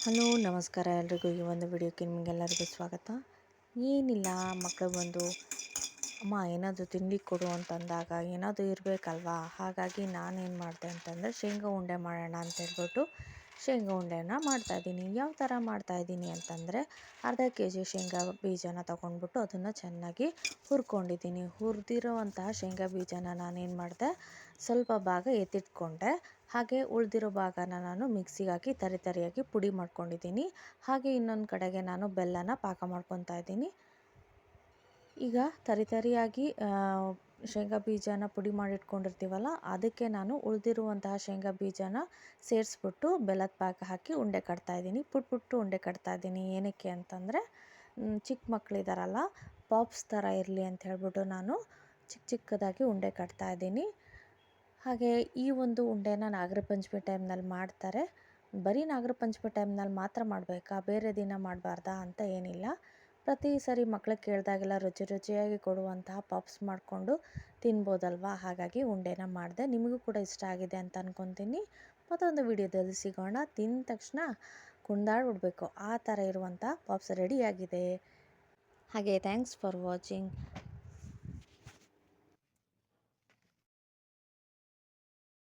Hello ನಮಸ್ಕಾರ ಎಲ್ರಿಗೂ. ಈ ಒಂದು ವಿಡಿಯೋಕ್ಕೆ ನಿಮಗೆಲ್ಲರಿಗೂ ಸ್ವಾಗತ. ಏನಿಲ್ಲ, ಮಕ್ಕಳು ಬಂದು ಅಮ್ಮ ಏನಾದರೂ ತಿಂಡಿ ಕೊಡು ಅಂತಂದಾಗ ಏನಾದರೂ ಇರಬೇಕಲ್ವಾ. ಹಾಗಾಗಿ ನಾನೇನು ಮಾಡಿದೆ ಅಂತಂದರೆ ಶೇಂಗಾ ಉಂಡೆ ಮಾಡೋಣ ಅಂತೇಳ್ಬಿಟ್ಟು ಶೇಂಗಾ ಉಂಡೆನ ಮಾಡ್ತಾಯಿದ್ದೀನಿ. ಯಾವ ಥರ ಮಾಡ್ತಾಯಿದ್ದೀನಿ ಅಂತಂದರೆ ಅರ್ಧ ಕೆ ಜಿ ಶೇಂಗಾ ಬೀಜನ ತೊಗೊಂಡ್ಬಿಟ್ಟು ಅದನ್ನು ಚೆನ್ನಾಗಿ ಹುರ್ಕೊಂಡಿದ್ದೀನಿ. ಹುರಿದಿರೋವಂತಹ ಶೇಂಗಾ ಬೀಜನ ನಾನೇನು ಮಾಡಿದೆ, ಸ್ವಲ್ಪ ಭಾಗ ಎತ್ತಿಟ್ಕೊಂಡೆ. ಹಾಗೆ ಉಳಿದಿರೋ ಭಾಗನ ನಾನು ಮಿಕ್ಸಿಗೆ ಹಾಕಿ ತರಿಯಾಗಿ ಪುಡಿ ಮಾಡ್ಕೊಂಡಿದ್ದೀನಿ. ಹಾಗೆ ಇನ್ನೊಂದು ಕಡೆಗೆ ನಾನು ಬೆಲ್ಲನ ಪಾಕ ಮಾಡ್ಕೊತಾ ಇದ್ದೀನಿ. ಈಗ ತರಿಯಾಗಿ ಶೇಂಗಾ ಬೀಜನ ಪುಡಿ ಮಾಡಿಟ್ಕೊಂಡಿರ್ತೀವಲ್ಲ, ಅದಕ್ಕೆ ನಾನು ಉಳಿದಿರುವಂತಹ ಶೇಂಗಾ ಬೀಜನ ಸೇರಿಸ್ಬಿಟ್ಟು ಬೆಲ್ಲದ ಪಾಕ ಹಾಕಿ ಉಂಡೆ ಕಟ್ತಾಯಿದ್ದೀನಿ. ಪುಟ್ಟು ಉಂಡೆ ಕಟ್ತಾಯಿದ್ದೀನಿ. ಏನಕ್ಕೆ ಅಂತಂದರೆ ಚಿಕ್ಕ ಮಕ್ಕಳಿದಾರಲ್ಲ, ಪಾಪ್ಸ್ ಥರ ಇರಲಿ ಅಂತ ಹೇಳ್ಬಿಟ್ಟು ನಾನು ಚಿಕ್ಕದಾಗಿ ಉಂಡೆ ಕಟ್ತಾಯಿದ್ದೀನಿ. ಹಾಗೆ ಈ ಒಂದು ಉಂಡೆನ ನಾಗರ ಪಂಚಮಿ ಟೈಮ್ನಲ್ಲಿ ಮಾಡ್ತಾರೆ. ಬರೀ ನಾಗರ ಪಂಚಮಿ ಟೈಮ್ನಲ್ಲಿ ಮಾತ್ರ ಮಾಡಬೇಕಾ, ಬೇರೆ ದಿನ ಮಾಡಬಾರ್ದಾ ಅಂತ ಏನಿಲ್ಲ. ಪ್ರತಿ ಸರಿ ಮಕ್ಳಿಗೆ ಕೇಳಿದಾಗೆಲ್ಲ ರುಚಿಯಾಗಿ ಕೊಡುವಂತಹ ಪಾಪ್ಸ್ ಮಾಡಿಕೊಂಡು ತಿನ್ಬೋದಲ್ವ. ಹಾಗಾಗಿ ಉಂಡೆನ ಮಾಡಿದೆ. ನಿಮಗೂ ಕೂಡ ಇಷ್ಟ ಆಗಿದೆ ಅಂತ ಅಂದ್ಕೊತೀನಿ. ಮತ್ತೊಂದು ವಿಡಿಯೋದಲ್ಲಿ ಸಿಗೋಣ. ತಿಂದ ತಕ್ಷಣ ಕುಣಿದಾಡ್ಬಿಡ್ಬೇಕು ಆ ಥರ ಇರುವಂಥ ಪಾಪ್ಸ್ ರೆಡಿಯಾಗಿದೆ. ಹಾಗೆ ಥ್ಯಾಂಕ್ಸ್ ಫಾರ್ ವಾಚಿಂಗ್.